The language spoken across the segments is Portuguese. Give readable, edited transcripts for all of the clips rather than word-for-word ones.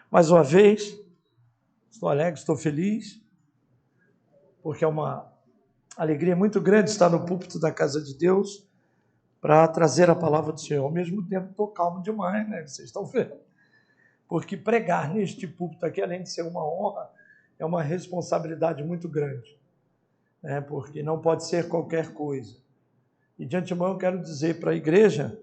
Mais uma vez, estou alegre, estou feliz, porque é uma alegria muito grande estar no púlpito da casa de Deus para trazer a palavra do Senhor. Ao mesmo tempo, estou calmo demais, né? Vocês estão vendo? Porque pregar neste púlpito aqui, além de ser uma honra, é uma responsabilidade muito grande, né? Porque não pode ser qualquer coisa. E de antemão eu quero dizer para a igreja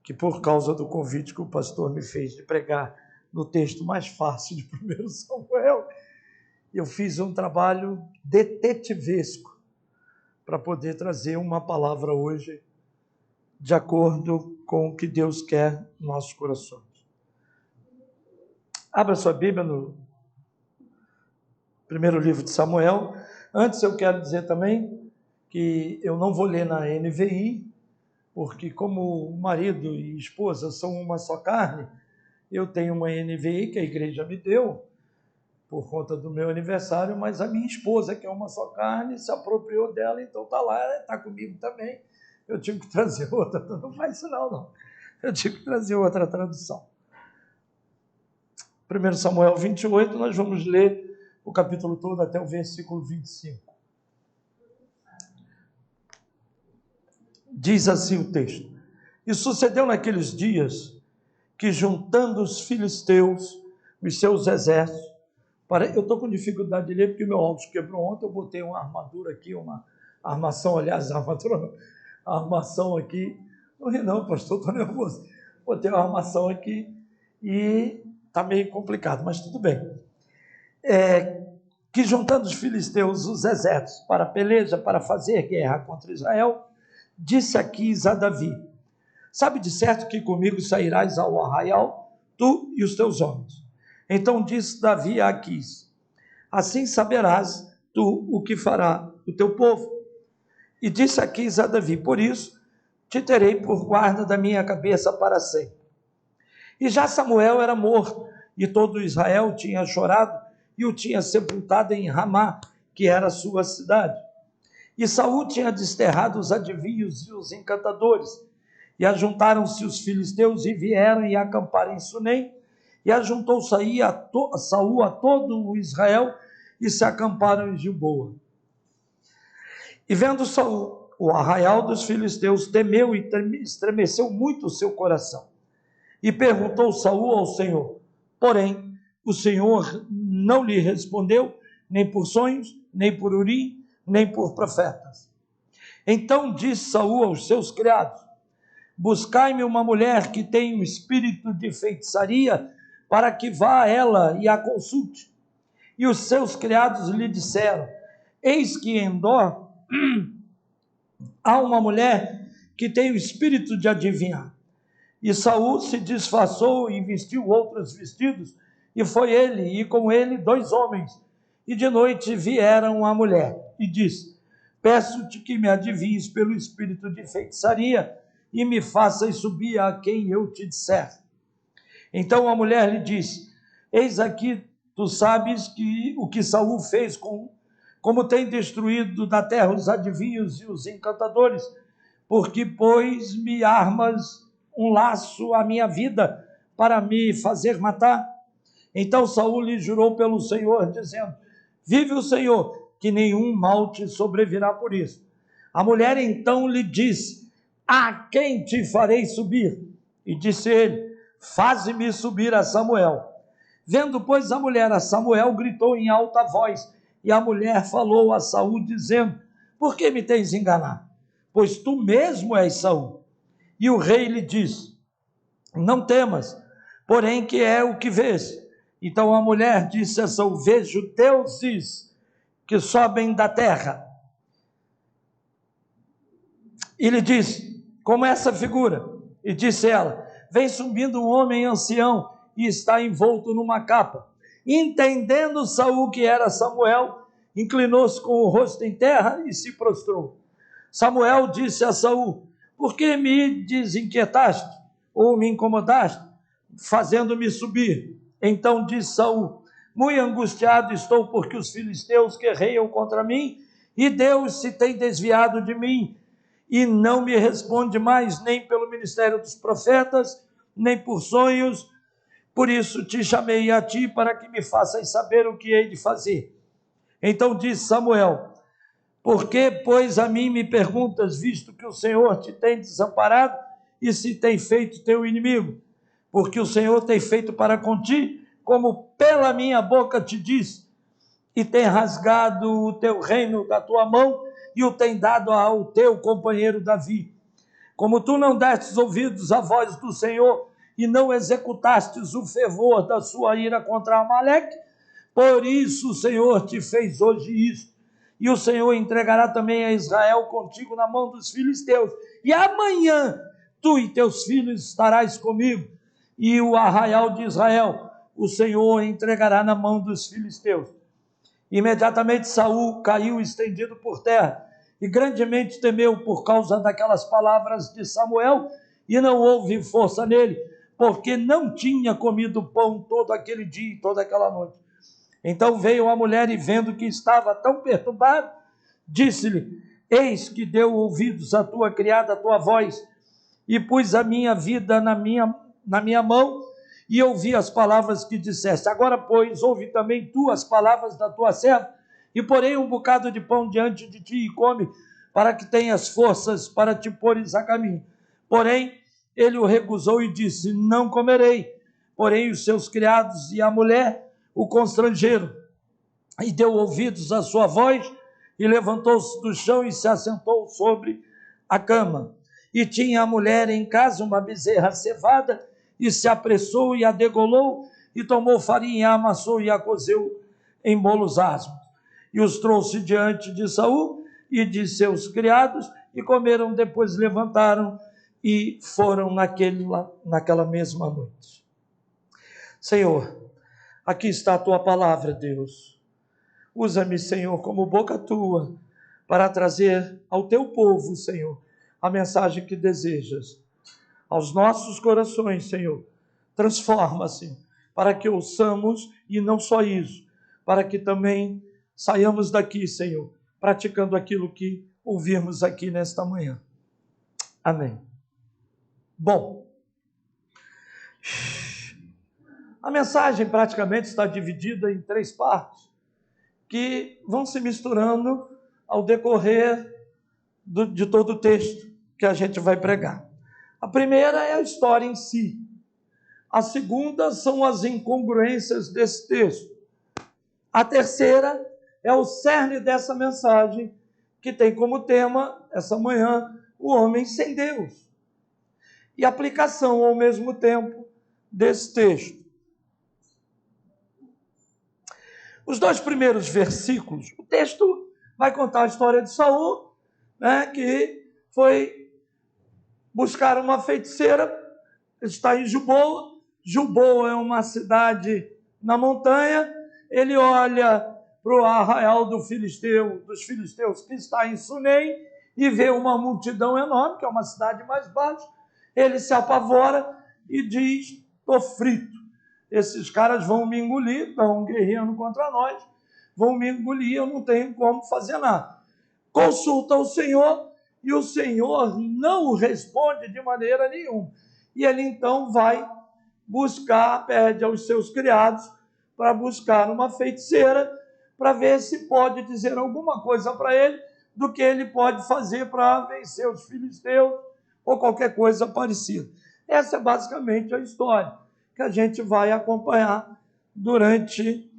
que, por causa do convite que o pastor me fez de pregar no texto mais fácil de 1 Samuel, eu fiz um trabalho detetivesco para poder trazer uma palavra hoje de acordo com o que Deus quer nos nossos corações. Abra sua Bíblia no primeiro livro de Samuel. Antes eu quero dizer também que eu não vou ler na NVI, porque como marido e esposa são uma só carne, eu tenho uma NVI que a igreja me deu por conta do meu aniversário, mas a minha esposa, que é uma só carne, se apropriou dela, então está lá, está comigo também. Eu tive que trazer outra, não faz isso não. Eu tive que trazer outra tradução. 1 Samuel 28, nós vamos ler o capítulo todo até o versículo 25. Diz assim o texto: E sucedeu naqueles dias que, juntando os filisteus, os seus exércitos, eu estou com dificuldade de ler porque meu óculos quebrou ontem, eu botei uma armadura aqui, uma armação, aliás, a armação aqui, não ri não, pastor, estou nervoso, botei uma armação aqui e está meio complicado, mas tudo bem. Que juntando os filisteus, os exércitos, para a peleja, para fazer guerra contra Israel, disse Aquis a Davi: Sabe de certo que comigo sairás ao arraial, tu e os teus homens. Então disse Davi a Aquis: Assim saberás tu o que fará o teu povo. E disse Aquis a Davi: Por isso te terei por guarda da minha cabeça para sempre. E já Samuel era morto, e todo Israel tinha chorado, e o tinha sepultado em Ramá, que era a sua cidade. E Saul tinha desterrado os adivinhos e os encantadores, e ajuntaram-se os filisteus e vieram e acamparam em Sunem, e ajuntou Saul a todo o Israel, e se acamparam em Gilboa. E vendo Saul o arraial dos filisteus, temeu e estremeceu muito o seu coração. E perguntou Saul ao Senhor. Porém, o Senhor não lhe respondeu, nem por sonhos, nem por Urim, nem por profetas. Então disse Saul aos seus criados: Buscai-me uma mulher que tenha um espírito de feitiçaria, para que vá a ela e a consulte. E os seus criados lhe disseram: Eis que em Endor há uma mulher que tem o espírito de adivinhar. E Saul se disfarçou e vestiu outros vestidos, e foi ele, e com ele 2 homens. E de noite vieram a mulher, e disse: Peço-te que me adivinhes pelo espírito de feitiçaria, e me faças subir a quem eu te disser. Então a mulher lhe disse: Eis aqui, tu sabes que o que Saul fez como tem destruído da terra os adivinhos e os encantadores, porque pôs-me armas, um laço à minha vida, para me fazer matar. Então Saul lhe jurou pelo Senhor, dizendo: Vive o Senhor, que nenhum mal te sobrevirá por isso. A mulher então lhe disse: A quem te farei subir? E disse ele: Faze-me subir a Samuel. Vendo, pois, a mulher a Samuel, gritou em alta voz, e a mulher falou a Saul, dizendo: Por que me tens enganado? Pois tu mesmo és Saul. E o rei lhe disse: Não temas, porém que é o que vês? Então a mulher disse a Saul: Vejo deuses que sobem da terra. E lhe disse: Como essa figura? E disse ela: Vem subindo um homem ancião e está envolto numa capa. Entendendo Saul que era Samuel, inclinou-se com o rosto em terra e se prostrou. Samuel disse a Saul: Por que me desinquietaste ou me incomodaste, fazendo-me subir? Então disse Saul: Muito angustiado estou, porque os filisteus guerreiam contra mim, e Deus se tem desviado de mim, e não me responde mais, nem pelo ministério dos profetas, nem por sonhos, por isso te chamei a ti para que me faças saber o que hei de fazer. Então disse Samuel: por que, pois, a mim me perguntas, visto que o Senhor te tem desamparado e se tem feito teu inimigo? Porque o Senhor tem feito para contigo, como pela minha boca te disse, e tem rasgado o teu reino da tua mão e o tem dado ao teu companheiro Davi. Como tu não destes ouvidos à voz do Senhor e não executastes o fervor da sua ira contra Amaleque, por isso o Senhor te fez hoje isso. E o Senhor entregará também a Israel contigo na mão dos filisteus. E amanhã tu e teus filhos estarás comigo, e o arraial de Israel o Senhor entregará na mão dos filisteus. Imediatamente Saul caiu estendido por terra, e grandemente temeu por causa daquelas palavras de Samuel, e não houve força nele, porque não tinha comido pão todo aquele dia e toda aquela noite. Então veio a mulher e, vendo que estava tão perturbado, disse-lhe: eis que deu ouvidos à tua criada, a tua voz, e pus a minha vida na minha mão, e ouvi as palavras que disseste. Agora, pois, ouve também tu as palavras da tua serva, e porei um bocado de pão diante de ti, e come, para que tenhas forças para te pôres a caminho. Porém, ele o recusou e disse: não comerei. Porém, os seus criados e a mulher o constrangeram, e deu ouvidos à sua voz, e levantou-se do chão e se assentou sobre a cama. E tinha a mulher em casa uma bezerra cevada, e se apressou e a degolou, e tomou farinha, e a amassou e a cozeu em bolos asmos. E os trouxe diante de Saul e de seus criados, e comeram, depois levantaram e foram naquela mesma noite. Senhor, aqui está a tua palavra, Deus. Usa-me, Senhor, como boca tua, para trazer ao teu povo, Senhor, a mensagem que desejas. Aos nossos corações, Senhor, transforma-se, para que ouçamos, e não só isso, para que também saiamos daqui, Senhor, praticando aquilo que ouvirmos aqui nesta manhã. Amém. Bom, a mensagem praticamente está dividida em 3 partes, que vão se misturando ao decorrer de todo o texto que a gente vai pregar. A primeira é a história em si. A segunda são as incongruências desse texto. A terceira é o cerne dessa mensagem, que tem como tema, essa manhã, o homem sem Deus. E aplicação, ao mesmo tempo, desse texto. Os 2 primeiros versículos, o texto vai contar a história de Saul, que foi buscar uma feiticeira, está em Gilboa. Gilboa é uma cidade na montanha. Ele olha para o arraial dos filisteus, que está em Sunem, e vê uma multidão enorme, que é uma cidade mais baixa. Ele se apavora e diz: estou frito. Esses caras vão me engolir, estão guerreando contra nós, vão me engolir, eu não tenho como fazer nada. Consulta o Senhor, e o Senhor não responde de maneira nenhuma. E ele então vai buscar, pede aos seus criados para buscar uma feiticeira, para ver se pode dizer alguma coisa para ele, do que ele pode fazer para vencer os filisteus, ou qualquer coisa parecida. Essa é basicamente a história que a gente vai acompanhar durante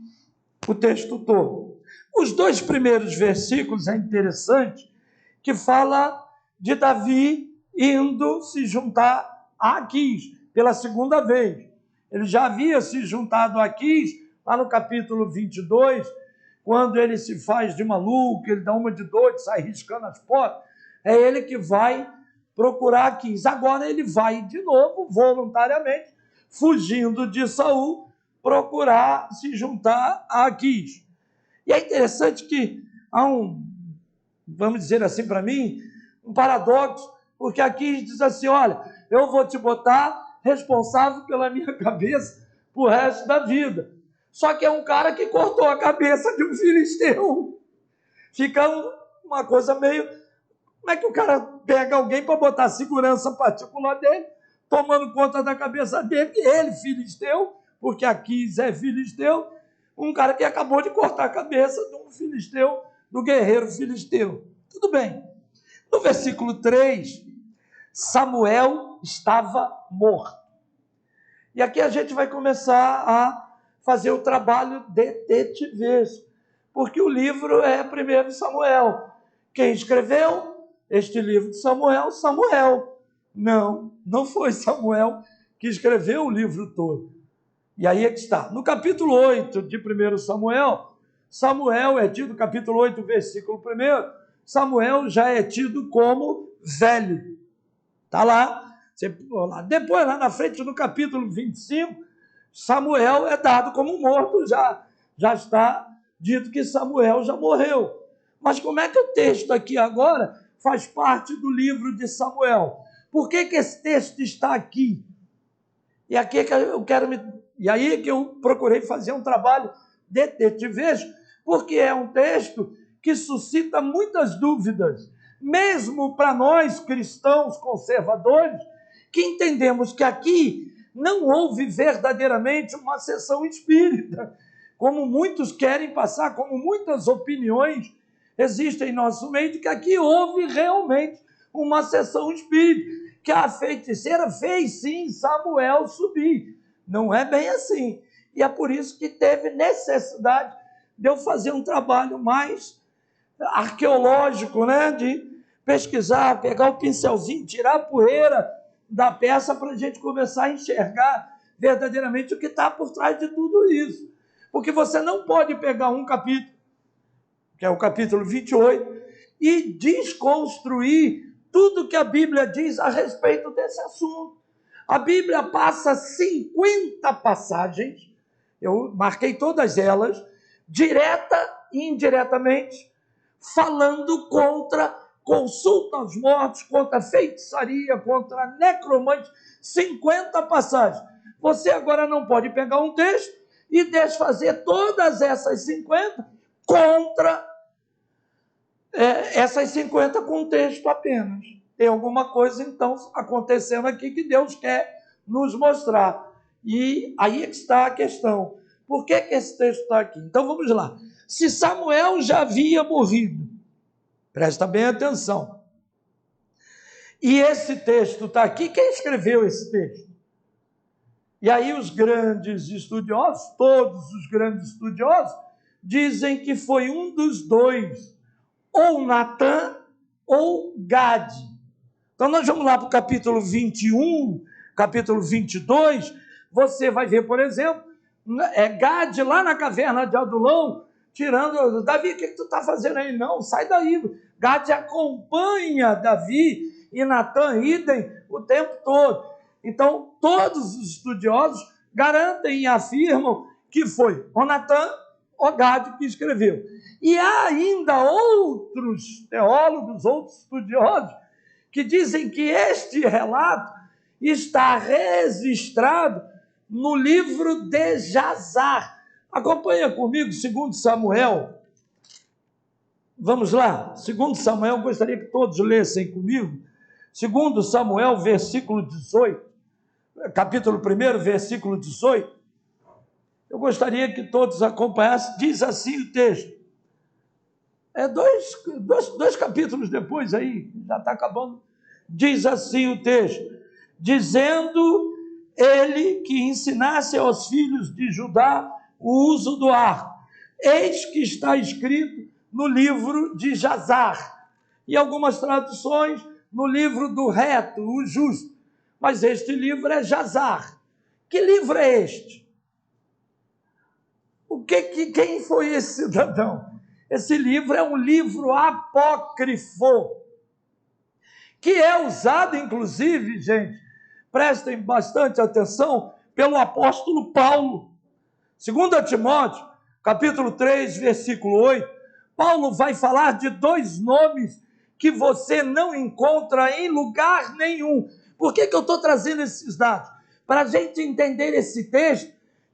o texto todo. Os 2 primeiros versículos é interessante, que fala de Davi indo se juntar a Aquis pela segunda vez. Ele já havia se juntado a Aquis lá no capítulo 22, quando ele se faz de maluco, ele dá uma de doido, sai riscando as portas. É ele que vai procurar Aquis. Agora ele vai de novo, voluntariamente, fugindo de Saul, procurar se juntar a Aquis. E é interessante que há vamos dizer assim para mim, um paradoxo, porque Aquis diz assim: olha, eu vou te botar responsável pela minha cabeça pro resto da vida. Só que é um cara que cortou a cabeça de um filisteu. Fica uma coisa meio... Como é que o cara pega alguém para botar a segurança particular dele tomando conta da cabeça dele, ele, filisteu, porque Aquis é filisteu, um cara que acabou de cortar a cabeça de um filisteu, do guerreiro filisteu. Tudo bem. No versículo 3, Samuel estava morto. E aqui a gente vai começar a fazer o trabalho detetivesco, porque o livro é 1 Samuel. Quem escreveu este livro de Samuel? Samuel. Não foi Samuel que escreveu o livro todo. E aí é que está. No capítulo 8 de 1 Samuel, Samuel é tido, capítulo 8, versículo 1, Samuel já é tido como velho. Está lá. Depois, lá na frente, no capítulo 25, Samuel é dado como morto, já está dito que Samuel já morreu. Mas como é que o texto aqui agora faz parte do livro de Samuel? Por que esse texto está aqui? E aqui é que eu quero E aí é que eu procurei fazer um trabalho detetivesco, porque é um texto que suscita muitas dúvidas, mesmo para nós cristãos conservadores, que entendemos que aqui não houve verdadeiramente uma sessão espírita, como muitos querem passar, como muitas opiniões existem em nosso meio, de que aqui houve realmente uma sessão espírita, que a feiticeira fez sim Samuel subir. Não é bem assim. E é por isso que teve necessidade de eu fazer um trabalho mais arqueológico, né? De pesquisar, pegar o pincelzinho, tirar a poeira da peça para a gente começar a enxergar verdadeiramente o que está por trás de tudo isso. Porque você não pode pegar um capítulo, que é o capítulo 28, e desconstruir tudo que a Bíblia diz a respeito desse assunto. A Bíblia passa 50 passagens, eu marquei todas elas, direta e indiretamente, falando contra consulta aos mortos, contra feitiçaria, contra necromante, 50 passagens. Você agora não pode pegar um texto e desfazer todas essas 50 contra essas 50 com um texto apenas. Tem alguma coisa, então, acontecendo aqui que Deus quer nos mostrar. E aí é que está a questão. Por que esse texto está aqui? Então, vamos lá. Se Samuel já havia morrido, presta bem atenção. E esse texto está aqui, quem escreveu esse texto? E aí os grandes estudiosos, todos os grandes estudiosos, dizem que foi um dos dois, ou Natã ou Gade. Então nós vamos lá para o capítulo 21, capítulo 22, você vai ver, por exemplo, Gade lá na caverna de Adulão, tirando, Davi, o que tu está fazendo aí? Não, sai daí. Gade acompanha Davi e Natã, idem, o tempo todo. Então, todos os estudiosos garantem e afirmam que foi o Natã ou Gade que escreveu. E há ainda outros teólogos, outros estudiosos, que dizem que este relato está registrado no livro de Jazar. Acompanha comigo, 2 Samuel. Vamos lá, 2 Samuel, gostaria que todos lessem comigo. 2 Samuel, versículo 18, capítulo 1, versículo 18. Eu gostaria que todos acompanhassem, diz assim o texto. Dois capítulos depois aí, já está acabando. Diz assim o texto, dizendo ele que ensinasse aos filhos de Judá o uso do arco. Eis que está escrito no livro de Jazar, e algumas traduções no livro do reto, o justo. Mas este livro é Jazar. Que livro é este? Quem foi esse cidadão? Esse livro é um livro apócrifo, que é usado, inclusive, gente, prestem bastante atenção, pelo apóstolo Paulo. 2 Timóteo, capítulo 3, versículo 8, Paulo vai falar de dois nomes que você não encontra em lugar nenhum. Por que eu estou trazendo esses dados? Para a gente entender esse texto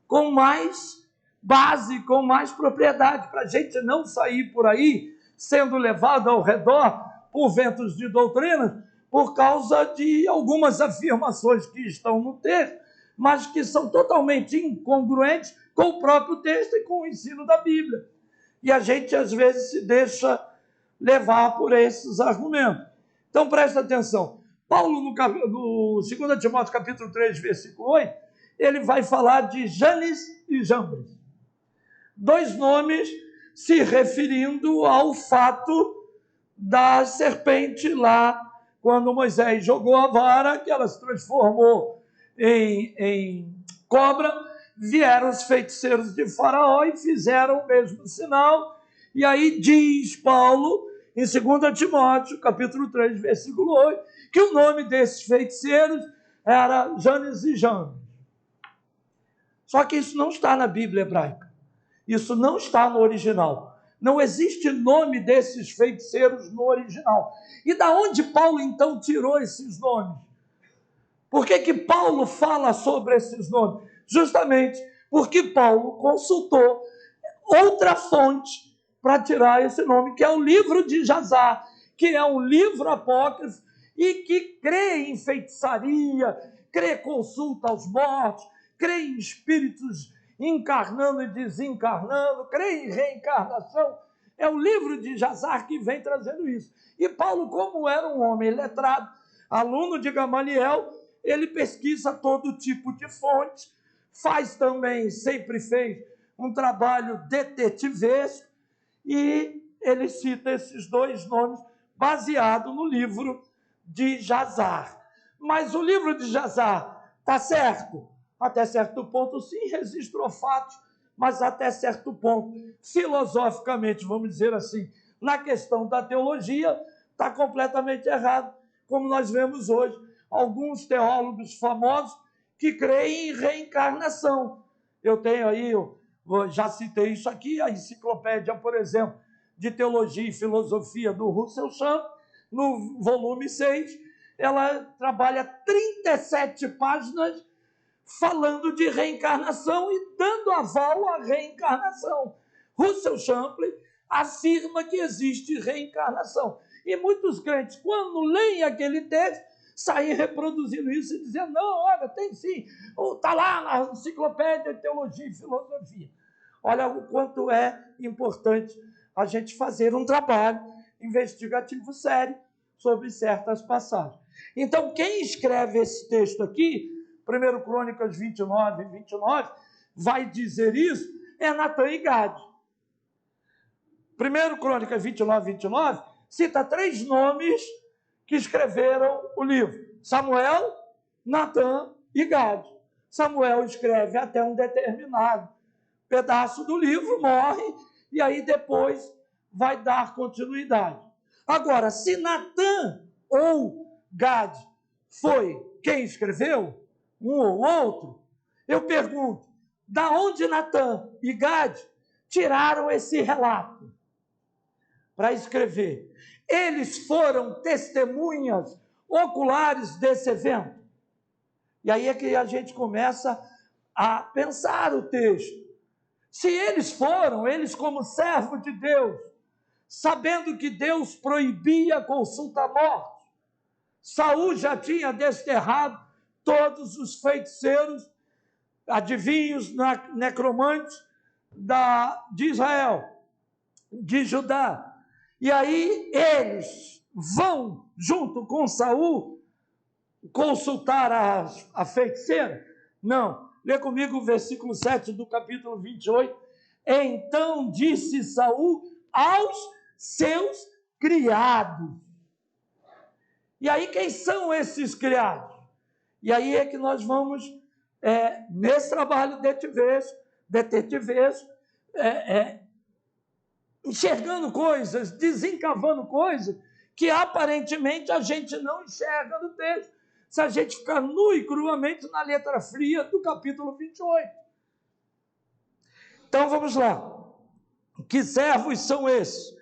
com mais base, com mais propriedade, para a gente não sair por aí sendo levado ao redor por ventos de doutrina, por causa de algumas afirmações que estão no texto, mas que são totalmente incongruentes com o próprio texto e com o ensino da Bíblia. E a gente, às vezes, se deixa levar por esses argumentos. Então, presta atenção. Paulo, no 2 Timóteo, capítulo 3, versículo 8, ele vai falar de Janes e Jambres. Dois nomes se referindo ao fato da serpente lá, quando Moisés jogou a vara, que ela se transformou em cobra, vieram os feiticeiros de Faraó e fizeram o mesmo sinal. E aí diz Paulo, em 2 Timóteo, capítulo 3, versículo 8, que o nome desses feiticeiros era Janes e Jambres. Só que isso não está na Bíblia hebraica. Isso não está no original. Não existe nome desses feiticeiros no original. E da onde Paulo, então, tirou esses nomes? Por que Paulo fala sobre esses nomes? Justamente porque Paulo consultou outra fonte para tirar esse nome, que é o livro de Jazar, que é um livro apócrifo e que crê em feitiçaria, crê em consulta aos mortos, crê em espíritos encarnando e desencarnando, crê em reencarnação. É o livro de Jazar que vem trazendo isso. E Paulo, como era um homem letrado, aluno de Gamaliel, ele pesquisa todo tipo de fonte, faz também, sempre fez, um trabalho detetivesco, e ele cita esses dois nomes baseado no livro de Jazar. Mas o livro de Jazar está certo? Até certo ponto, sim, registrou fatos, mas até certo ponto, filosoficamente, vamos dizer assim, na questão da teologia, está completamente errado, como nós vemos hoje alguns teólogos famosos que creem em reencarnação. Eu tenho aí, eu já citei isso aqui, a enciclopédia, por exemplo, de Teologia e Filosofia do Russell Shum, no volume 6, ela trabalha 37 páginas falando de reencarnação e dando aval à reencarnação. Russell Shumplin afirma que existe reencarnação. E muitos crentes, quando leem aquele texto, saem reproduzindo isso e dizendo, não, olha, tem sim, está lá na enciclopédia de Teologia e Filosofia. Olha o quanto é importante a gente fazer um trabalho investigativo sério sobre certas passagens. Então, quem escreve esse texto aqui, 1 Crônicas 29, vai dizer isso, é Natan e Gade. 1 Crônicas 29, cita 3 nomes que escreveram o livro. Samuel, Natan e Gade. Samuel escreve até um determinado pedaço do livro, morre, e aí depois vai dar continuidade. Agora, se Natan ou Gade foi quem escreveu, um ou outro, eu pergunto, da onde Natan e Gade tiraram esse relato para escrever? Eles foram testemunhas oculares desse evento? E aí é que a gente começa a pensar o texto. Se eles foram, eles como servos de Deus, sabendo que Deus proibia a consulta à morte, Saul já tinha desterrado todos os feiticeiros, adivinhos, necromantes de Israel, de Judá. E aí eles vão, junto com Saul, consultar a feiticeira? Não. Lê comigo o versículo 7 do capítulo 28. Então disse Saul aos seus criados. E aí quem são esses criados? E aí é que nós vamos, nesse trabalho detetivesco, enxergando coisas, desencavando coisas que aparentemente a gente não enxerga no texto, se a gente ficar nu e cruamente na letra fria do capítulo 28. Então vamos lá. Que servos são esses?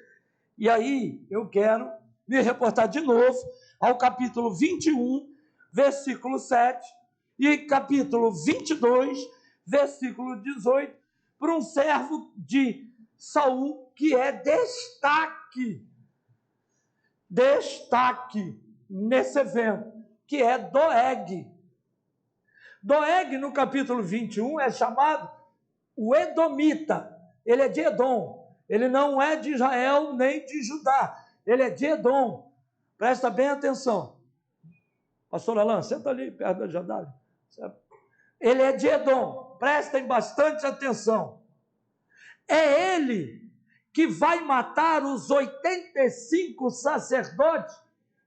E aí eu quero me reportar de novo ao capítulo 21, versículo 7, e capítulo 22, versículo 18, para um servo de Saul que é destaque. Destaque nesse evento, que é Doeg. Doeg, no capítulo 21, é chamado o Edomita. Ele é de Edom. Ele não é de Israel nem de Judá. Ele é de Edom. Presta bem atenção. Pastor Alain, senta ali perto da janela. Ele é de Edom. Prestem bastante atenção. É ele que vai matar os 85 sacerdotes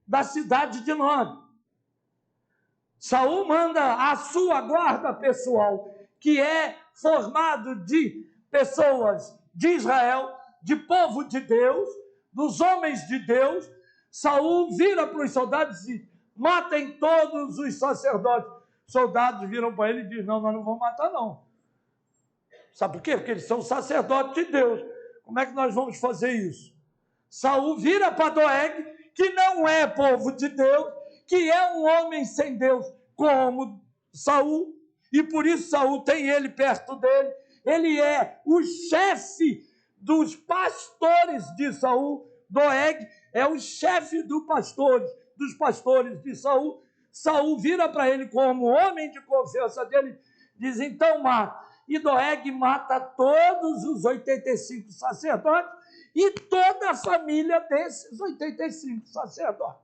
da cidade de Nob. Saul manda a sua guarda pessoal, que é formado de pessoas de Israel, de povo de Deus, dos homens de Deus. Saul vira para os soldados e diz: matem todos os sacerdotes. Os soldados viram para ele e dizem: não, nós não vamos matar, não. Sabe por quê? Porque eles são sacerdotes de Deus. Como é que nós vamos fazer isso? Saul vira para Doeg, que não é povo de Deus, que é um homem sem Deus, como Saul, e por isso Saul tem ele perto dele. Ele é o chefe dos pastores de Saul. Doeg é o chefe dos pastores de Saul. Saul vira para ele como homem de confiança dele, diz: então mata. E Doeg mata todos os 85 sacerdotes e toda a família desses 85 sacerdotes.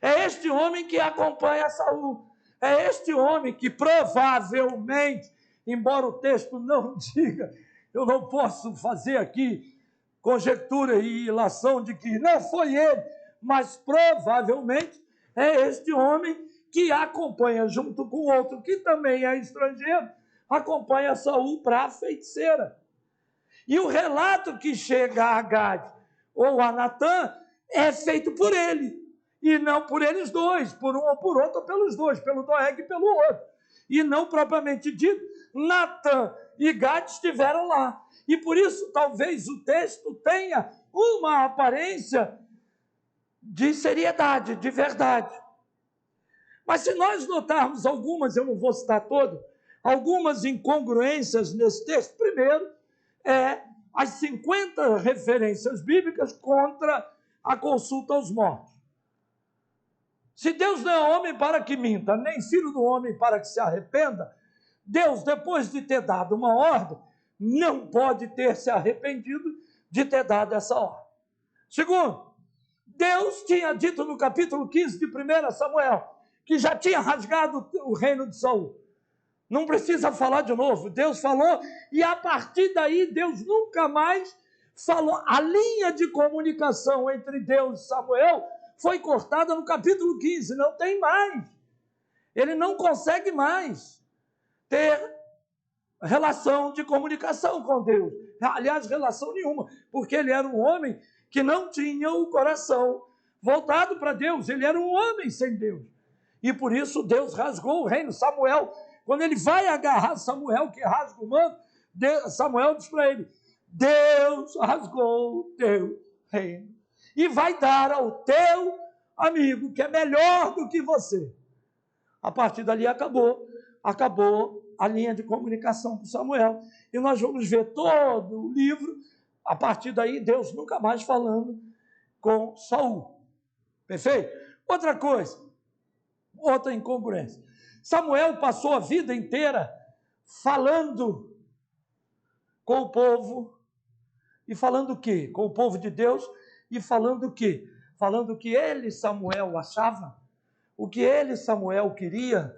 É este homem que acompanha Saul. É este homem que provavelmente, embora o texto não diga, eu não posso fazer aqui conjectura e ilação de que não foi ele, mas provavelmente é este homem que acompanha, junto com outro que também é estrangeiro, acompanha Saul para a feiticeira. E o relato que chega a Agag ou a Natã é feito por ele, e não por eles dois, por um ou por outro, ou pelos dois, pelo Doeg e pelo outro. E não propriamente dito, Natã e Gad estiveram lá. E por isso talvez o texto tenha uma aparência de seriedade, de verdade. Mas se nós notarmos algumas, eu não vou citar todas, algumas incongruências nesse texto. Primeiro, as 50 referências bíblicas contra a consulta aos mortos. Se Deus não é homem para que minta, nem filho do homem para que se arrependa, Deus, depois de ter dado uma ordem, não pode ter se arrependido de ter dado essa ordem. Segundo, Deus tinha dito no capítulo 15 de 1 Samuel, que já tinha rasgado o reino de Saul. Não precisa falar de novo. Deus falou e a partir daí Deus nunca mais falou. A linha de comunicação entre Deus e Samuel foi cortada no capítulo 15. Não tem mais. Ele não consegue mais ter relação de comunicação com Deus. Aliás, relação nenhuma, porque ele era um homem que não tinha o coração voltado para Deus. Ele era um homem sem Deus. E por isso Deus rasgou o reino. Samuel, quando ele vai agarrar Samuel, que rasga o manto, Samuel diz para ele: Deus rasgou o teu reino e vai dar ao teu amigo, que é melhor do que você. A partir dali acabou a linha de comunicação com Samuel. E nós vamos ver todo o livro, a partir daí, Deus nunca mais falando com Saul. Perfeito? Outra coisa, outra incongruência. Samuel passou a vida inteira falando com o povo. E falando o quê? Com o povo de Deus. E falando o quê? Falando o que ele, Samuel, achava. O que ele, Samuel, queria.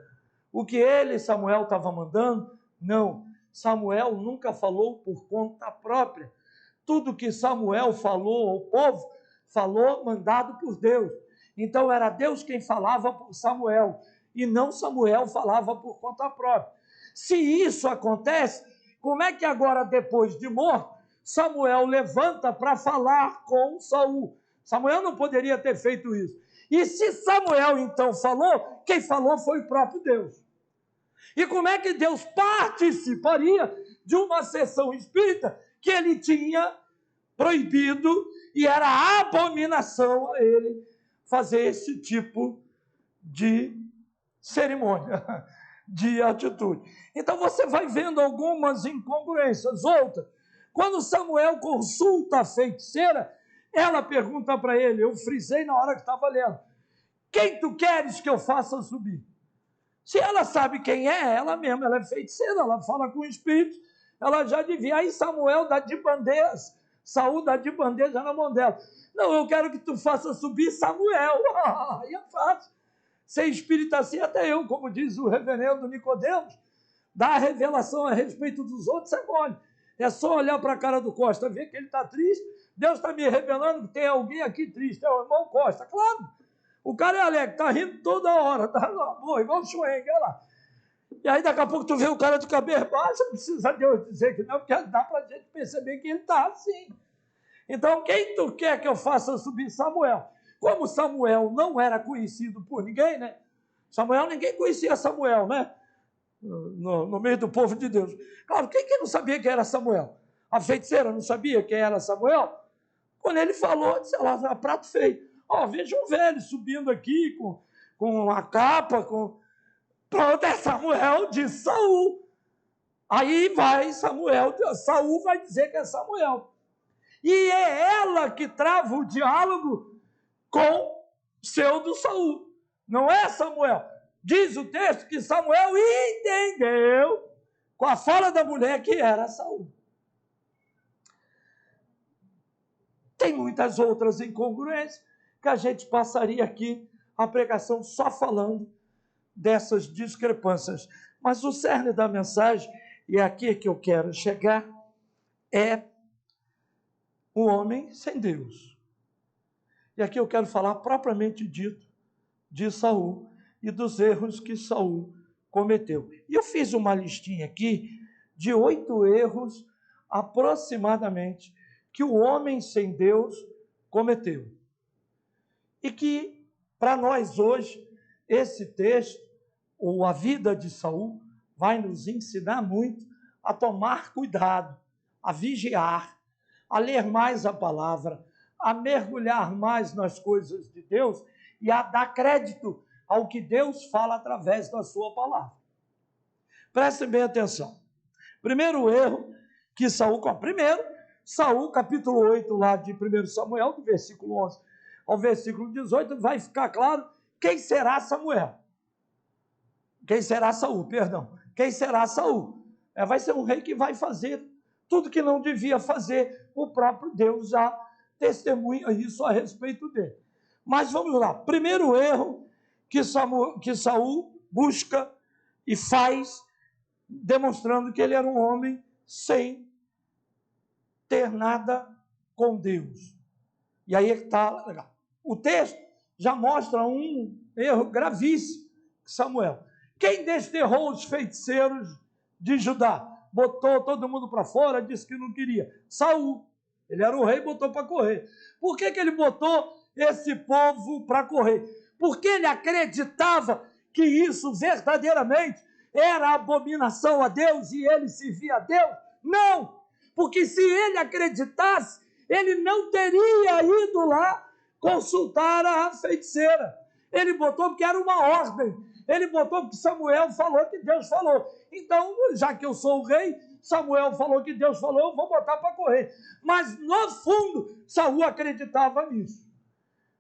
O que ele, Samuel, estava mandando. Não. Samuel nunca falou por conta própria. Tudo que Samuel falou ao povo, falou mandado por Deus. Então era Deus quem falava por Samuel. E não Samuel falava por conta própria. Se isso acontece, como é que agora, depois de morto, Samuel levanta para falar com Saul? Samuel não poderia ter feito isso. E se Samuel então falou, quem falou foi o próprio Deus. E como é que Deus participaria de uma sessão espírita que ele tinha proibido e era abominação a ele fazer esse tipo de cerimônia, de atitude? Então você vai vendo algumas incongruências. Outra, quando Samuel consulta a feiticeira, ela pergunta para ele, eu frisei na hora que estava lendo, quem tu queres que eu faça subir? Se ela sabe quem é, ela mesma, ela é feiticeira, ela fala com o espírito, ela já devia. Aí Samuel dá de bandejas, Saul dá de bandeja na mão dela. Não, eu quero que tu faça subir Samuel. Aí é fácil. Ser espírito assim, até eu, como diz o reverendo Nicodemos, dar a revelação a respeito dos outros é mole. É só olhar para a cara do Costa, ver que ele está triste. Deus está me revelando que tem alguém aqui triste, é o irmão Costa. Claro, o cara é alegre, está rindo toda hora, está bom, igual o Schwenk, olha lá. E aí daqui a pouco tu vê o cara de cabeça baixa, não precisa Deus dizer que não, porque dá para a gente perceber que ele está assim. Então, quem tu quer que eu faça subir? Samuel. Como Samuel não era conhecido por ninguém, né? Samuel, ninguém conhecia Samuel, né? No meio do povo de Deus. Claro, quem que não sabia quem era Samuel? A feiticeira não sabia quem era Samuel? Quando ele falou, disse lá, prato feio. Veja um velho subindo aqui com uma capa, pronto, é Samuel de Saul. Aí vai Saul vai dizer que é Samuel. E é ela que trava o diálogo com pseudo Saul. Não é Samuel. Diz o texto que Samuel entendeu com a fala da mulher que era Saul. Tem muitas outras incongruências que a gente passaria aqui a pregação só falando dessas discrepâncias. Mas o cerne da mensagem, e é aqui que eu quero chegar, é o homem sem Deus. E aqui eu quero falar propriamente dito de Saul e dos erros que Saul cometeu. E eu fiz uma listinha aqui de 8 erros aproximadamente que o homem sem Deus cometeu. E que, para nós hoje, esse texto, ou a vida de Saul, vai nos ensinar muito a tomar cuidado, a vigiar, a ler mais a palavra, a mergulhar mais nas coisas de Deus e a dar crédito ao que Deus fala através da sua palavra. Prestem bem atenção. Primeiro erro que Saul comete. Primeiro, Saul, capítulo 8, lá de 1 Samuel, do versículo 11 ao versículo 18, vai ficar claro quem será Samuel. Quem será Saul, perdão. Quem será Saul? Vai ser um rei que vai fazer tudo que não devia fazer. O próprio Deus já testemunha isso a respeito dele. Mas vamos lá. Primeiro erro que Saul busca e faz, demonstrando que ele era um homem sem ter nada com Deus. E aí é que está legal. O texto já mostra um erro gravíssimo de Samuel. Quem desterrou os feiticeiros de Judá? Botou todo mundo para fora, disse que não queria. Saul. Ele era o rei, botou para correr. Por que ele botou esse povo para correr? Porque ele acreditava que isso verdadeiramente era abominação a Deus e ele servia a Deus? Não! Porque se ele acreditasse, ele não teria ido lá consultar a feiticeira. Ele botou porque era uma ordem. Ele botou porque Samuel falou que Deus falou. Então, já que eu sou o rei, Samuel falou que Deus falou, eu vou botar para correr. Mas, no fundo, Saul acreditava nisso.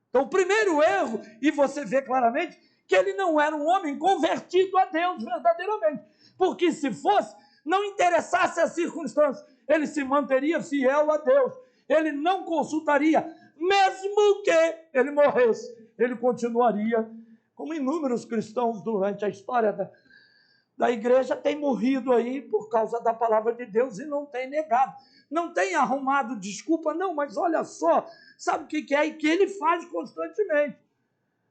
Então, o primeiro erro, e você vê claramente, que ele não era um homem convertido a Deus verdadeiramente. Porque se fosse, não interessasse as circunstâncias, ele se manteria fiel a Deus. Ele não consultaria, mesmo que ele morresse. Ele continuaria, como inúmeros cristãos durante a história da igreja têm morrido aí por causa da palavra de Deus e não tem negado. Não tem arrumado desculpa, não, mas olha só, sabe o que é e que ele faz constantemente.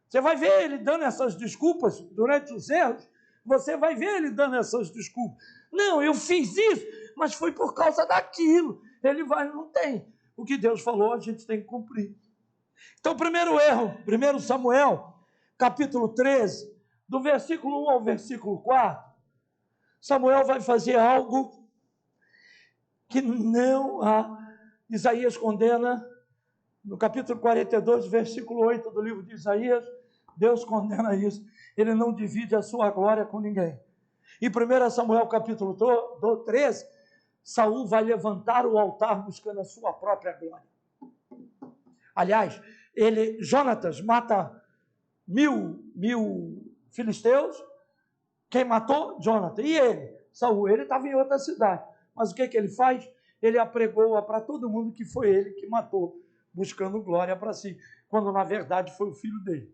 Você vai ver ele dando essas desculpas durante os erros, você vai ver ele dando essas desculpas. Não, eu fiz isso, mas foi por causa daquilo. Ele vai, não tem. O que Deus falou, a gente tem que cumprir. Então, primeiro erro, 1 Samuel, capítulo 13, do versículo 1 ao versículo 4, Samuel vai fazer algo que não há. Isaías condena, no capítulo 42, versículo 8 do livro de Isaías, Deus condena isso. Ele não divide a sua glória com ninguém. Em 1 Samuel, capítulo 13, Saul vai levantar o altar buscando a sua própria glória. Aliás, Jonatas mata mil filisteus. Quem matou? Jonathan. E ele? Saul. Ele estava em outra cidade. Mas o que ele faz? Ele apregoa para todo mundo que foi ele que matou, buscando glória para si, quando na verdade foi o filho dele.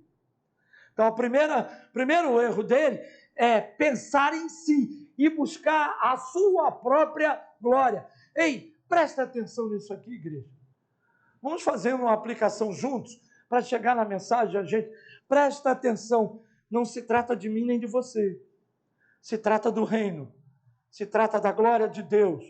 Então, o primeiro erro dele é pensar em si e buscar a sua própria glória. Ei, presta atenção nisso aqui, igreja. Vamos fazer uma aplicação juntos para chegar na mensagem, a gente. Presta atenção, não se trata de mim nem de você. Se trata do reino, se trata da glória de Deus.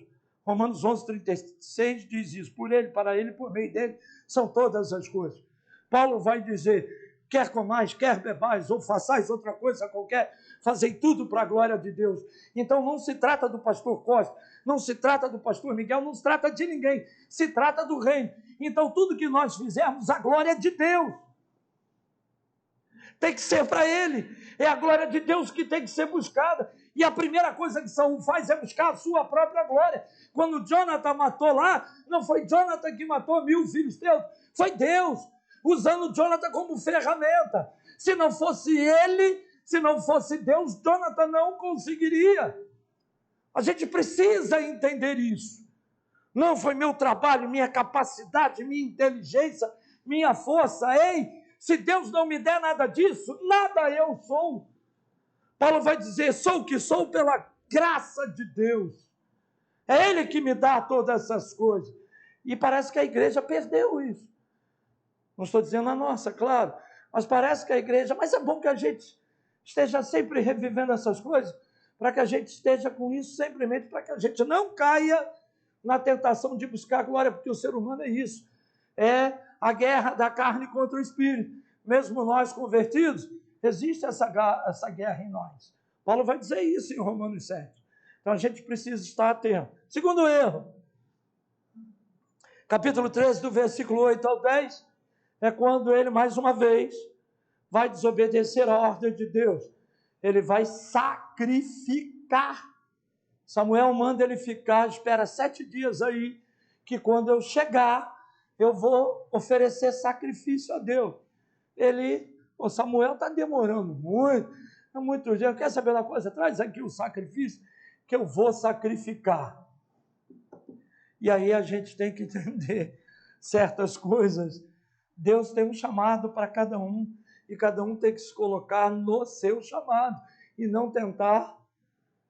Romanos 11:36 diz isso, por ele, para ele, por meio dele, são todas as coisas. Paulo vai dizer, quer comais, quer bebais, ou façais outra coisa qualquer, fazei tudo para a glória de Deus. Então não se trata do pastor Costa, não se trata do pastor Miguel, não se trata de ninguém, se trata do reino. Então tudo que nós fizermos, a glória é de Deus. Tem que ser para ele, é a glória de Deus que tem que ser buscada. E a primeira coisa que Saul faz é buscar a sua própria glória. Quando Jonathan matou lá, não foi Jonathan que matou 1000 filisteus, foi Deus, usando Jonathan como ferramenta. Se não fosse ele, se não fosse Deus, Jonathan não conseguiria. A gente precisa entender isso. Não foi meu trabalho, minha capacidade, minha inteligência, minha força. Ei, se Deus não me der nada disso, nada eu sou. Paulo vai dizer, sou o que sou pela graça de Deus. É Ele que me dá todas essas coisas. E parece que a igreja perdeu isso. Não estou dizendo a nossa, claro, mas parece que a igreja... Mas é bom que a gente esteja sempre revivendo essas coisas, para que a gente esteja com isso simplesmente, para que a gente não caia na tentação de buscar glória, porque o ser humano é isso. É a guerra da carne contra o espírito. Mesmo nós convertidos, existe essa guerra em nós. Paulo vai dizer isso em Romanos 7. Então a gente precisa estar atento. Segundo erro, capítulo 13, do versículo 8 ao 10, é quando ele, mais uma vez, vai desobedecer a ordem de Deus. Ele vai sacrificar. Samuel manda ele ficar, espera 7 dias aí, que quando eu chegar, eu vou oferecer sacrifício a Deus. Samuel está demorando muito, é muito dia. Quer saber uma coisa? Traz aqui o sacrifício que eu vou sacrificar. E aí a gente tem que entender certas coisas. Deus tem um chamado para cada um, e cada um tem que se colocar no seu chamado, e não tentar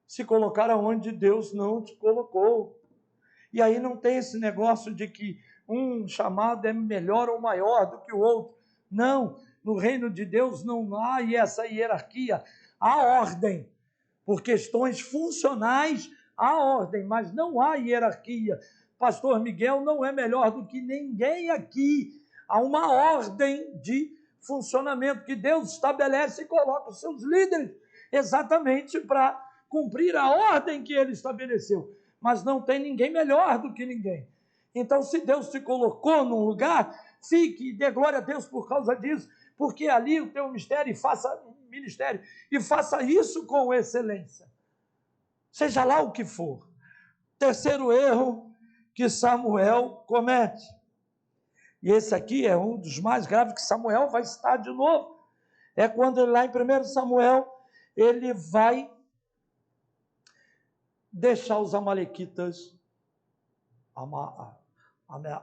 se colocar aonde Deus não te colocou. E aí não tem esse negócio de que um chamado é melhor ou maior do que o outro. Não, no reino de Deus não há essa hierarquia. Há ordem, por questões funcionais, há ordem, mas não há hierarquia. Pastor Miguel não é melhor do que ninguém aqui. Há uma ordem de funcionamento que Deus estabelece e coloca os seus líderes exatamente para cumprir a ordem que ele estabeleceu. Mas não tem ninguém melhor do que ninguém. Então, se Deus te colocou num lugar, fique e dê glória a Deus por causa disso, porque ali o teu ministério e faça isso com excelência. Seja lá o que for. Terceiro erro que Samuel comete. E esse aqui é um dos mais graves que Samuel vai citar de novo. É quando lá em 1 Samuel, ele vai deixar os amalequitas,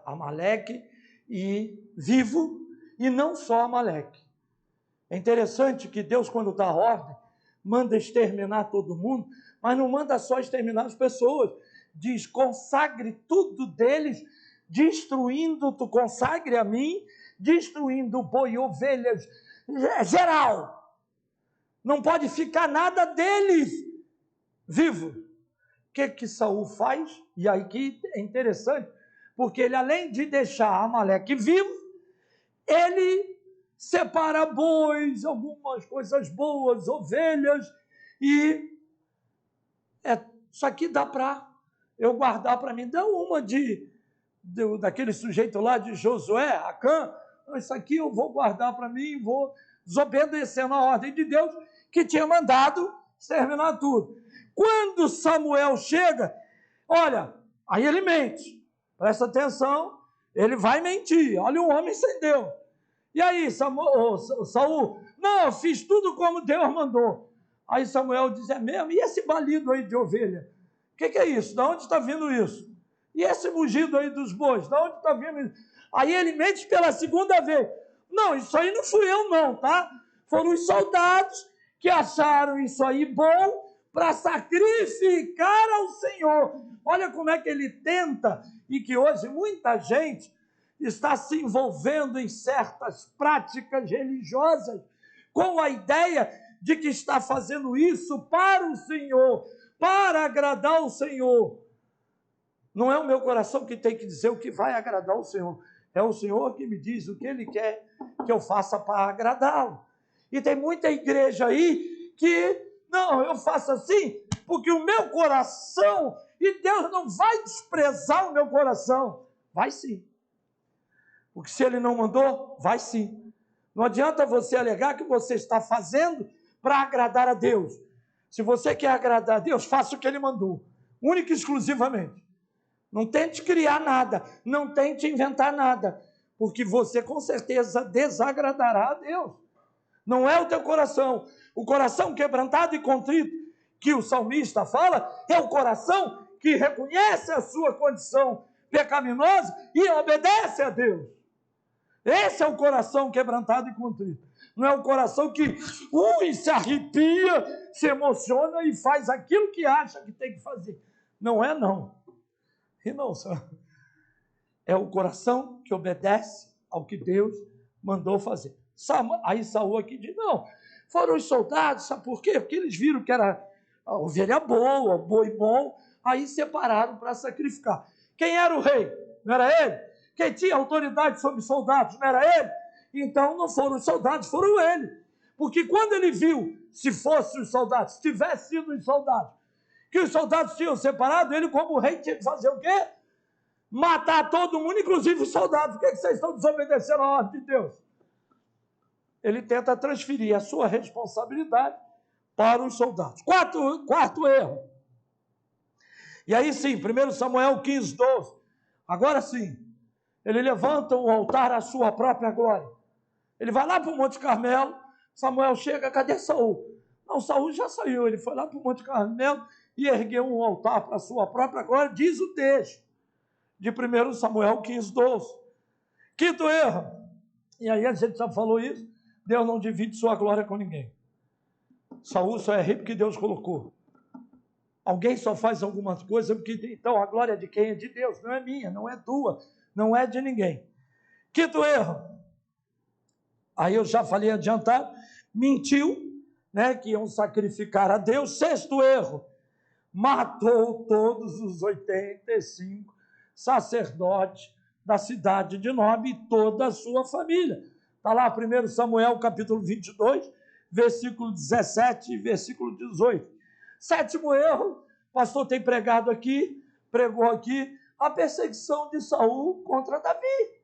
Amaleque e vivo, e não só Amaleque. É interessante que Deus, quando dá ordem, manda exterminar todo mundo, mas não manda só exterminar as pessoas. Diz, consagre tudo deles, destruindo, tu consagre a mim, destruindo boi, ovelhas, geral. Não pode ficar nada deles vivo. O que Saul faz? E aí que é interessante, porque ele, além de deixar Amaleque vivo, ele separa bois, algumas coisas boas, ovelhas, e isso aqui dá para eu guardar para mim. Dá uma daquele sujeito lá de Josué, Acã, isso aqui eu vou guardar para mim, vou desobedecendo a ordem de Deus, que tinha mandado exterminar tudo. Quando Samuel chega, olha, aí ele mente, presta atenção, ele vai mentir, olha o homem sem Deus. E aí, Saul? Não, eu fiz tudo como Deus mandou. Aí Samuel diz, é mesmo? E esse balido aí de ovelha? O que é isso? De onde está vindo isso? E esse mugido aí dos bois? De onde está vindo isso? Aí ele mente pela segunda vez. Não, isso aí não fui eu não, tá? Foram os soldados que acharam isso aí bom para sacrificar ao Senhor. Olha como é que ele tenta, e que hoje muita gente está se envolvendo em certas práticas religiosas com a ideia de que está fazendo isso para o Senhor, para agradar o Senhor. Não é o meu coração que tem que dizer o que vai agradar o Senhor. É o Senhor que me diz o que Ele quer que eu faça para agradá-lo. E tem muita igreja aí que, não, eu faço assim porque o meu coração, e Deus não vai desprezar o meu coração. Vai sim. Porque se Ele não mandou, vai sim. Não adianta você alegar que você está fazendo para agradar a Deus. Se você quer agradar a Deus, faça o que Ele mandou. Única e exclusivamente. Não tente criar nada, não tente inventar nada, porque você com certeza desagradará a Deus. Não é o teu coração. O coração quebrantado e contrito que o salmista fala é o coração que reconhece a sua condição pecaminosa e obedece a Deus. Esse é o coração quebrantado e contrito. Não é o coração que se arrepia, se emociona e faz aquilo que acha que tem que fazer. Não é não. Irmão, é o coração que obedece ao que Deus mandou fazer. Aí Saul aqui diz, não, foram os soldados, sabe por quê? Porque eles viram que era a ovelha boa, boi bom, aí separaram para sacrificar. Quem era o rei? Não era ele? Quem tinha autoridade sobre os soldados? Não era ele? Então não foram os soldados, foram ele. Porque quando ele viu, se fossem os soldados, se tivesse sido os soldados, que os soldados tinham separado, ele como rei tinha que fazer o quê? Matar todo mundo, inclusive os soldados. Por que vocês estão desobedecendo a ordem de Deus? Ele tenta transferir a sua responsabilidade para os soldados. Quarto erro. E aí sim, 1 Samuel 15, 12. Agora sim, ele levanta o altar à sua própria glória. Ele vai lá para o Monte Carmelo, Samuel chega, cadê Saul? Não, Saul já saiu, ele foi lá para o Monte Carmelo e ergueu um altar para a sua própria glória, diz o texto de 1 Samuel 15, 12. Quinto erro, e aí a gente já falou isso, Deus não divide sua glória com ninguém. Saul só é rei porque Deus colocou. Alguém só faz alguma coisa porque, então, a glória de quem? É de Deus, não é minha, não é tua, não é de ninguém. Quinto erro, aí eu já falei adiantado, mentiu, né, que iam sacrificar a Deus. Sexto erro, matou todos os 85 sacerdotes da cidade de Nob e toda a sua família. Está lá 1 Samuel capítulo 22, versículo 17 e versículo 18. Sétimo erro, o pastor tem pregado aqui, pregou aqui, a perseguição de Saul contra Davi.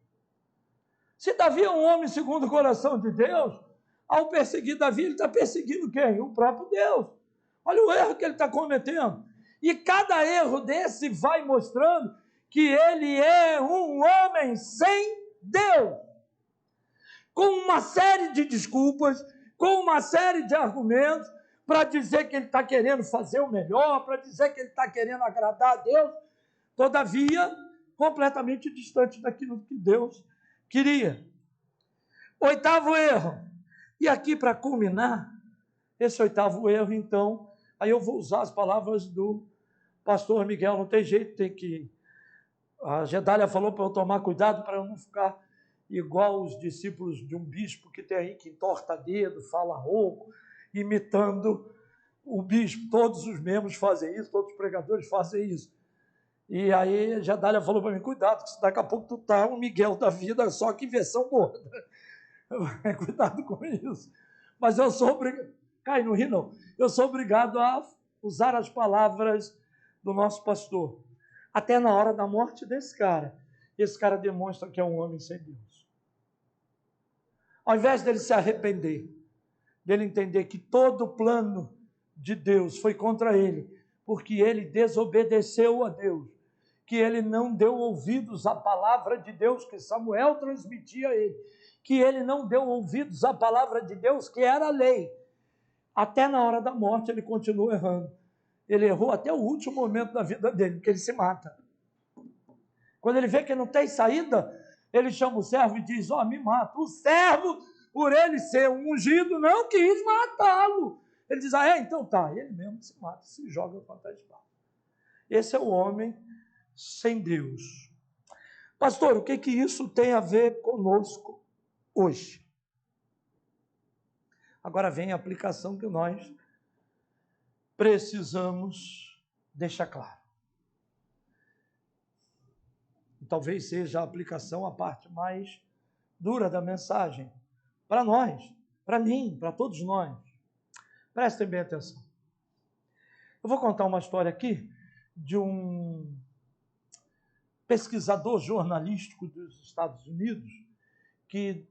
Se Davi é um homem segundo o coração de Deus, ao perseguir Davi, ele está perseguindo quem? O próprio Deus. Olha o erro que ele está cometendo. E cada erro desse vai mostrando que ele é um homem sem Deus. Com uma série de desculpas, com uma série de argumentos, para dizer que ele está querendo fazer o melhor, para dizer que ele está querendo agradar a Deus, todavia, completamente distante daquilo que Deus queria. Oitavo erro. E aqui, para culminar, esse oitavo erro, então, aí eu vou usar as palavras do pastor Miguel, não tem jeito, tem que... A Gedália falou para eu tomar cuidado para eu não ficar igual os discípulos de um bispo que tem aí que entorta dedo, fala rouco, imitando o bispo. Todos os membros fazem isso, todos os pregadores fazem isso. E aí a Gedália falou para mim, cuidado, que daqui a pouco tu tá um Miguel da vida, só que em versão gorda. Cuidado com isso. Mas eu sou obrigado... Cai, não ri não. Eu sou obrigado a usar as palavras do nosso pastor. Até na hora da morte desse cara, esse cara demonstra que é um homem sem Deus. Ao invés dele se arrepender, dele entender que todo o plano de Deus foi contra ele, porque ele desobedeceu a Deus, que ele não deu ouvidos à palavra de Deus que Samuel transmitia a ele, que ele não deu ouvidos à palavra de Deus, que era a lei. Até na hora da morte ele continua errando. Ele errou até o último momento da vida dele, porque ele se mata. Quando ele vê que não tem saída, ele chama o servo e diz, me mata. O servo, por ele ser um ungido, não quis matá-lo. Ele diz, então tá. Ele mesmo se mata, se joga contra a espada. Esse é o homem sem Deus. Pastor, o que isso tem a ver conosco hoje? Agora vem a aplicação que nós precisamos deixar claro. E talvez seja a aplicação a parte mais dura da mensagem. Para nós, para mim, para todos nós. Prestem bem atenção. Eu vou contar uma história aqui de um pesquisador jornalístico dos Estados Unidos que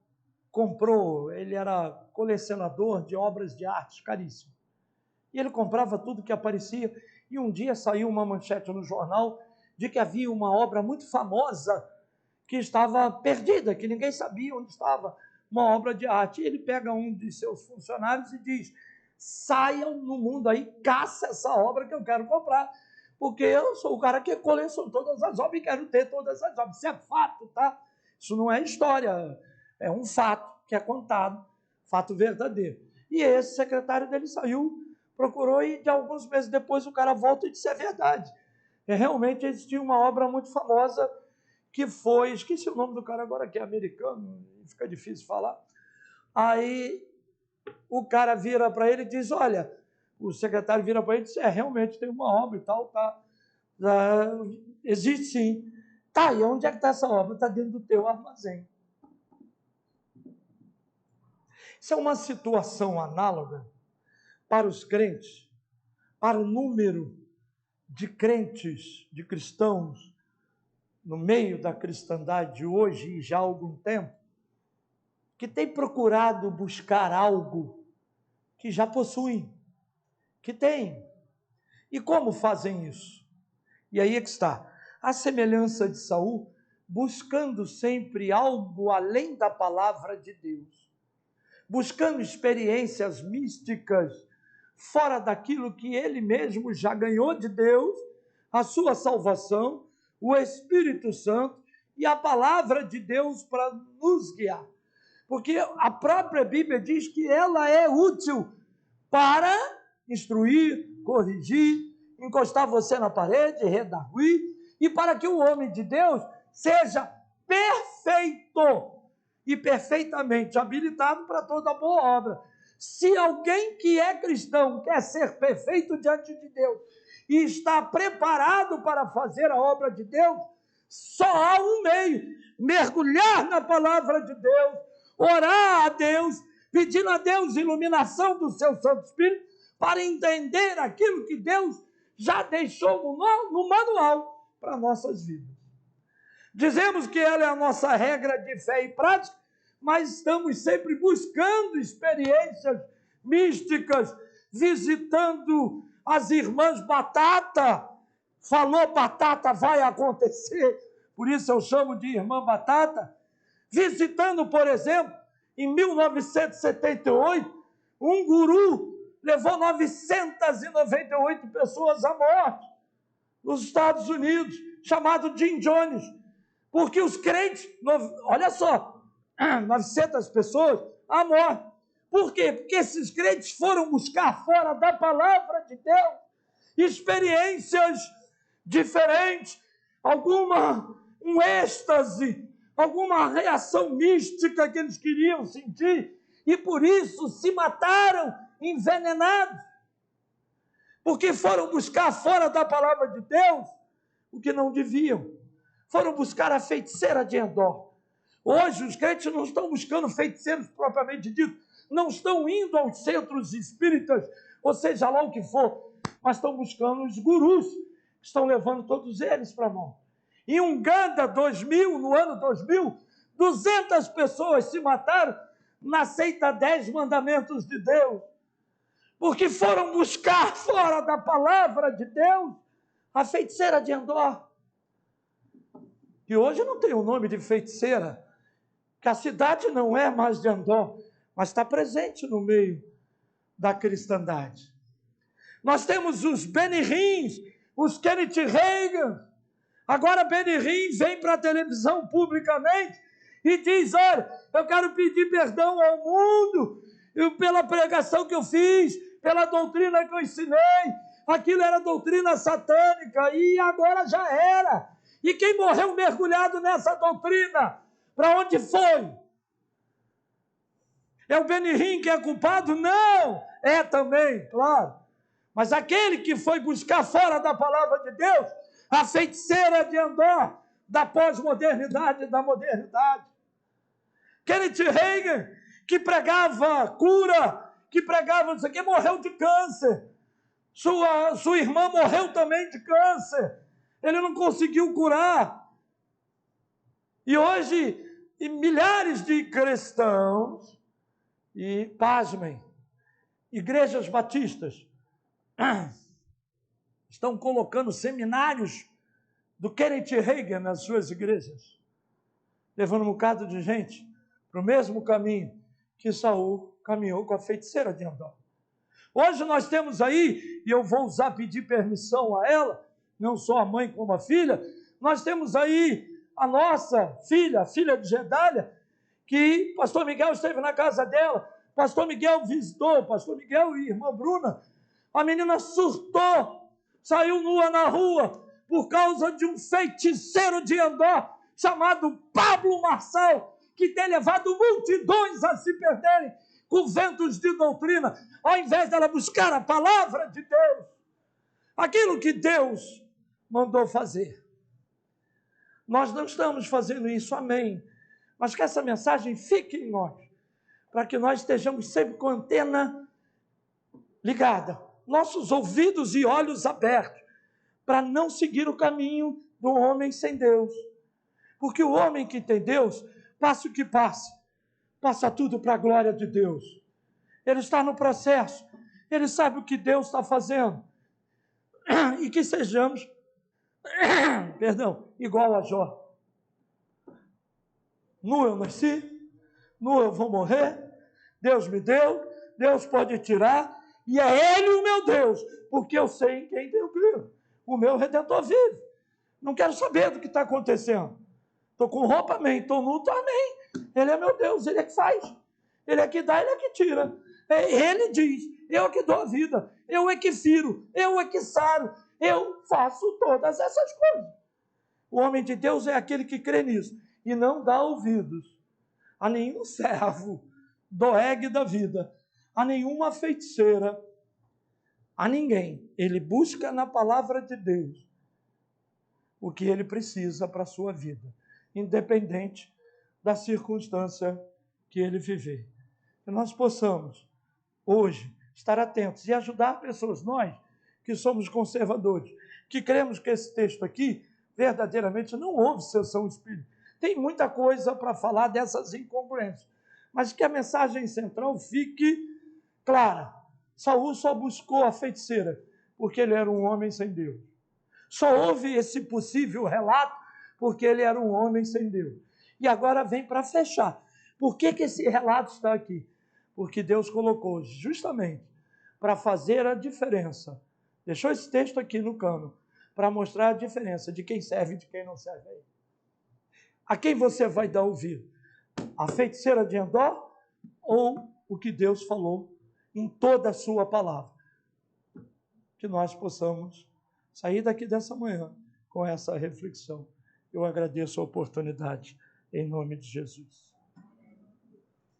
comprou, ele era colecionador de obras de arte caríssimas. E ele comprava tudo que aparecia, e um dia saiu uma manchete no jornal de que havia uma obra muito famosa que estava perdida, que ninguém sabia onde estava, uma obra de arte. E ele pega um de seus funcionários e diz, saiam no mundo aí, caça essa obra que eu quero comprar, porque eu sou o cara que coleciona todas as obras e quero ter todas as obras. Isso é fato, tá? Isso não é história, é um fato que é contado, fato verdadeiro. E esse secretário dele saiu, procurou, e de alguns meses depois o cara volta e disse, é verdade. Realmente existia uma obra muito famosa que foi, esqueci o nome do cara agora, que é americano, fica difícil falar. Aí o cara vira para ele e diz, olha, o secretário vira para ele e diz, realmente tem uma obra e tal, tá, existe sim. Tá, e onde é que está essa obra? Está dentro do teu armazém. Isso é uma situação análoga para os crentes, para o número de crentes, de cristãos, no meio da cristandade hoje e já há algum tempo, que tem procurado buscar algo que já possuem, que tem. E como fazem isso? E aí é que está. A semelhança de Saul, buscando sempre algo além da palavra de Deus, buscando experiências místicas fora daquilo que ele mesmo já ganhou de Deus, a sua salvação, o Espírito Santo e a palavra de Deus para nos guiar. Porque a própria Bíblia diz que ela é útil para instruir, corrigir, encostar você na parede, redarguir, e para que o homem de Deus seja perfeito e perfeitamente habilitado para toda boa obra. Se alguém que é cristão quer ser perfeito diante de Deus e está preparado para fazer a obra de Deus, só há um meio: mergulhar na palavra de Deus, orar a Deus, pedindo a Deus iluminação do seu Santo Espírito para entender aquilo que Deus já deixou no manual para nossas vidas. Dizemos que ela é a nossa regra de fé e prática, mas estamos sempre buscando experiências místicas, visitando as irmãs Batata. Falou batata, vai acontecer. Por isso eu chamo de irmã Batata. Visitando, por exemplo, em 1978, um guru levou 998 pessoas à morte nos Estados Unidos, chamado Jim Jones. Porque os crentes, olha só, 900 pessoas à morte. Por quê? Porque esses crentes foram buscar fora da palavra de Deus experiências diferentes, um êxtase, alguma reação mística que eles queriam sentir, e por isso se mataram envenenados, porque foram buscar fora da palavra de Deus o que não deviam. Foram buscar a feiticeira de Endor. Hoje os crentes não estão buscando feiticeiros propriamente dito, não estão indo aos centros espíritas, ou seja lá o que for, mas estão buscando os gurus, que estão levando todos eles para a mão. Em Uganda, no ano 2000, 200 pessoas se mataram na seita 10 mandamentos de Deus, porque foram buscar fora da palavra de Deus a feiticeira de Endor, que hoje não tem o nome de feiticeira, que a cidade não é mais de Endor, mas está presente no meio da cristandade. Nós temos os Benny Hinn, os Kenneth Reagan. Agora Benny Hinn vem para a televisão publicamente e diz: olha, eu quero pedir perdão ao mundo pela pregação que eu fiz, pela doutrina que eu ensinei. Aquilo era doutrina satânica e agora já era. E quem morreu mergulhado nessa doutrina, para onde foi? É o Benny Hinn que é culpado? Não! É também, claro. Mas aquele que foi buscar fora da palavra de Deus, a feiticeira de Endor, da pós-modernidade e da modernidade. Kenneth Reagan, que pregava cura, que pregava não sei o que, morreu de câncer. Sua irmã morreu também de câncer. Ele não conseguiu curar. E hoje, milhares de cristãos, e pasmem, igrejas batistas, estão colocando seminários do Kenneth Reagan nas suas igrejas, levando um bocado de gente para o mesmo caminho que Saul caminhou com a feiticeira de Endor. Hoje nós temos aí, e eu vou pedir permissão a ela, não só a mãe como a filha, nós temos aí a nossa filha, a filha de Gedália, que pastor Miguel esteve na casa dela, pastor Miguel visitou, pastor Miguel e irmã Bruna, a menina surtou, saiu nua na rua, por causa de um feiticeiro de Endor, chamado Pablo Marçal, que tem levado multidões a se perderem com ventos de doutrina, ao invés dela buscar a palavra de Deus, aquilo que Deus mandou fazer. Nós não estamos fazendo isso, amém, mas que essa mensagem fique em nós, para que nós estejamos sempre com a antena ligada, nossos ouvidos e olhos abertos, para não seguir o caminho do homem sem Deus. Porque o homem que tem Deus, passa o que passa tudo para a glória de Deus. Ele está no processo, ele sabe o que Deus está fazendo. E que sejamos, igual a Jó. Nu eu nasci, nu eu vou morrer, Deus me deu, Deus pode tirar, e é Ele o meu Deus, porque eu sei em quem eu creio. O meu Redentor vive. Não quero saber do que está acontecendo. Estou com roupa, amém. Estou nu, amém. Ele é meu Deus, Ele é que faz. Ele é que dá, Ele é que tira. Ele diz, eu é que dou a vida, eu é que firo, eu é que saro, eu faço todas essas coisas. O homem de Deus é aquele que crê nisso e não dá ouvidos a nenhum servo doeg da vida, a nenhuma feiticeira, a ninguém. Ele busca na palavra de Deus o que ele precisa para a sua vida, independente da circunstância que ele viver. Que nós possamos, hoje, estar atentos e ajudar pessoas, nós que somos conservadores, que cremos que esse texto aqui verdadeiramente não houve sessão espírita. Tem muita coisa para falar dessas incongruências, mas que a mensagem central fique clara. Saul só buscou a feiticeira porque ele era um homem sem Deus. Só houve esse possível relato porque ele era um homem sem Deus. E agora vem para fechar. Por que esse relato está aqui? Porque Deus colocou justamente para fazer a diferença. Deixou esse texto aqui no cano para mostrar a diferença de quem serve e de quem não serve. A quem você vai dar ouvido? A feiticeira de Endor ou o que Deus falou em toda a sua palavra? Que nós possamos sair daqui dessa manhã com essa reflexão. Eu agradeço a oportunidade, em nome de Jesus.